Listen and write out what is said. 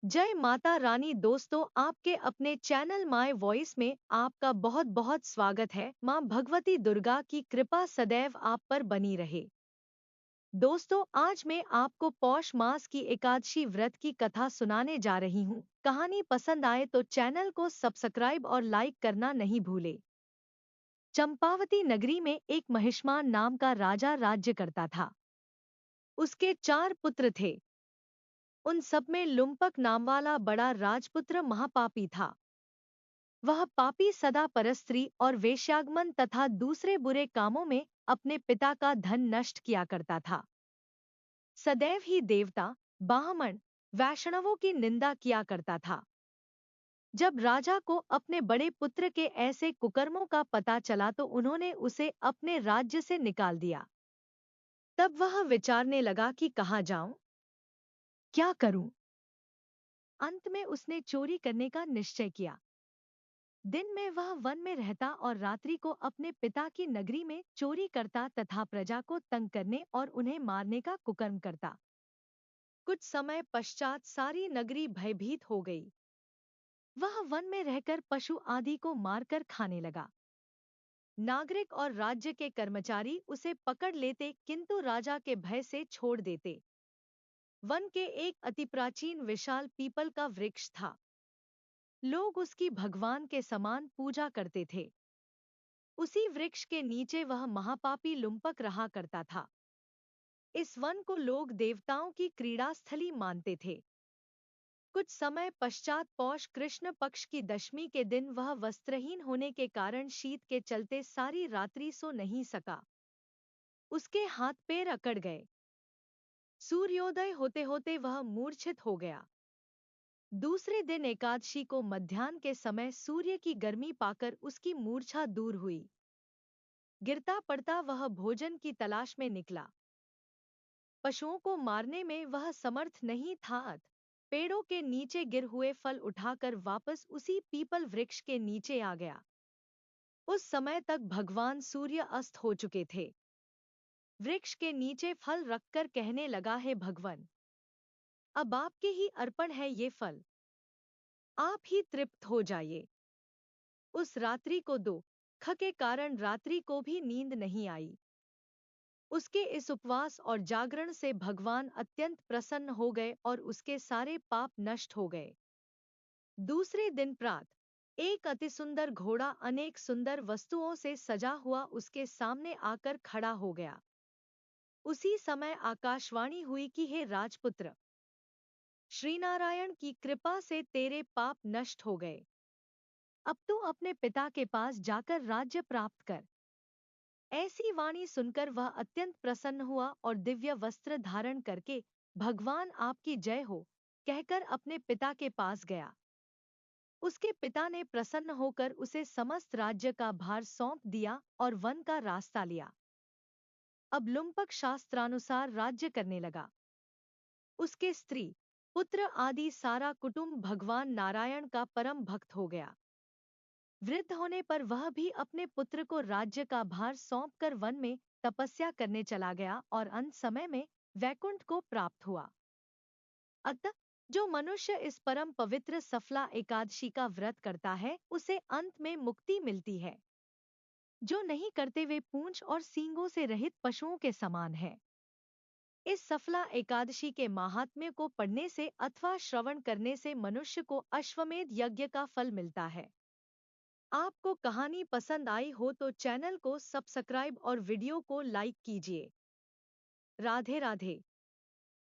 जय माता रानी। दोस्तों, आपके अपने चैनल माय वॉइस में आपका बहुत बहुत स्वागत है। माँ भगवती दुर्गा की कृपा सदैव आप पर बनी रहे। दोस्तों, आज मैं आपको पौष मास की एकादशी व्रत की कथा सुनाने जा रही हूँ। कहानी पसंद आए तो चैनल को सब्सक्राइब और लाइक करना नहीं भूले। चंपावती नगरी में एक महिष्मान नाम का राजा राज्य करता था। उसके 4 पुत्र थे। उन सब में लुम्पक नाम वाला बड़ा राजपुत्र महापापी था। वह पापी सदा परस्त्री और वेश्यागमन तथा दूसरे बुरे कामों में अपने पिता का धन नष्ट किया करता था। सदैव ही देवता, ब्राह्मण, वैष्णवों की निंदा किया करता था। जब राजा को अपने बड़े पुत्र के ऐसे कुकर्मों का पता चला तो उन्होंने उसे अपने राज्य से निकाल दिया। तब वह विचारने लगा कि कहाँ जाऊं, क्या करूं। अंत में उसने चोरी करने का निश्चय किया। दिन में वह वन में रहता और रात्रि को अपने पिता की नगरी में चोरी करता तथा प्रजा को तंग करने और उन्हें मारने का कुकर्म करता। कुछ समय पश्चात सारी नगरी भयभीत हो गई। वह वन में रहकर पशु आदि को मारकर खाने लगा। नागरिक और राज्य के कर्मचारी उसे पकड़ लेते किंतु राजा के भय से छोड़ देते। वन के एक अति प्राचीन विशाल पीपल का वृक्ष था। लोग उसकी भगवान के समान पूजा करते थे। उसी वृक्ष के नीचे वह महापापी लुम्पक रहा करता था। इस वन को लोग देवताओं की क्रीड़ा स्थली मानते थे। कुछ समय पश्चात पौष कृष्ण पक्ष की दशमी के दिन वह वस्त्रहीन होने के कारण शीत के चलते सारी रात्रि सो नहीं सका। उसके हाथ पैर अकड़ गए। सूर्योदय होते होते वह मूर्छित हो गया। दूसरे दिन एकादशी को मध्याह्न के समय सूर्य की गर्मी पाकर उसकी मूर्छा दूर हुई। गिरता पड़ता वह भोजन की तलाश में निकला। पशुओं को मारने में वह समर्थ नहीं था। पेड़ों के नीचे गिर हुए फल उठाकर वापस उसी पीपल वृक्ष के नीचे आ गया। उस समय तक भगवान सूर्य अस्त हो चुके थे। वृक्ष के नीचे फल रखकर कहने लगा, है भगवान, अब आपके ही अर्पण है ये फल, आप ही तृप्त हो जाइए। उस रात्रि को दुख के कारण रात्रि को भी नींद नहीं आई। उसके इस उपवास और जागरण से भगवान अत्यंत प्रसन्न हो गए और उसके सारे पाप नष्ट हो गए। दूसरे दिन प्रातः एक अति सुंदर घोड़ा अनेक सुंदर वस्तुओं से सजा हुआ उसके सामने आकर खड़ा हो गया। उसी समय आकाशवाणी हुई कि हे राजपुत्र, श्रीनारायण की कृपा से तेरे पाप नष्ट हो गए। अब तू अपने पिता के पास जाकर राज्य प्राप्त कर। ऐसी वाणी सुनकर वह अत्यंत प्रसन्न हुआ और दिव्य वस्त्र धारण करके भगवान आपकी जय हो कहकर अपने पिता के पास गया। उसके पिता ने प्रसन्न होकर उसे समस्त राज्य का भार सौंप दिया और वन का रास्ता लिया। अब लुम्पक शास्त्रानुसार राज्य करने लगा। उसके स्त्री, पुत्र आदि सारा कुटुंब भगवान नारायण का परम भक्त हो गया। वृद्ध होने पर वह भी अपने पुत्र को राज्य का भार सौंपकर वन में तपस्या करने चला गया और अंत समय में वैकुंठ को प्राप्त हुआ। अतः जो मनुष्य इस परम पवित्र सफला एकादशी का व्रत करता है उसे अंत में मुक्ति मिलती है। जो नहीं करते वे पूंछ और सींगों से रहित पशुओं के समान है। इस सफला एकादशी के महात्म्य को पढ़ने से अथवा श्रवण करने से मनुष्य को अश्वमेध यज्ञ का फल मिलता है। आपको कहानी पसंद आई हो तो चैनल को सब्सक्राइब और वीडियो को लाइक कीजिए। राधे राधे।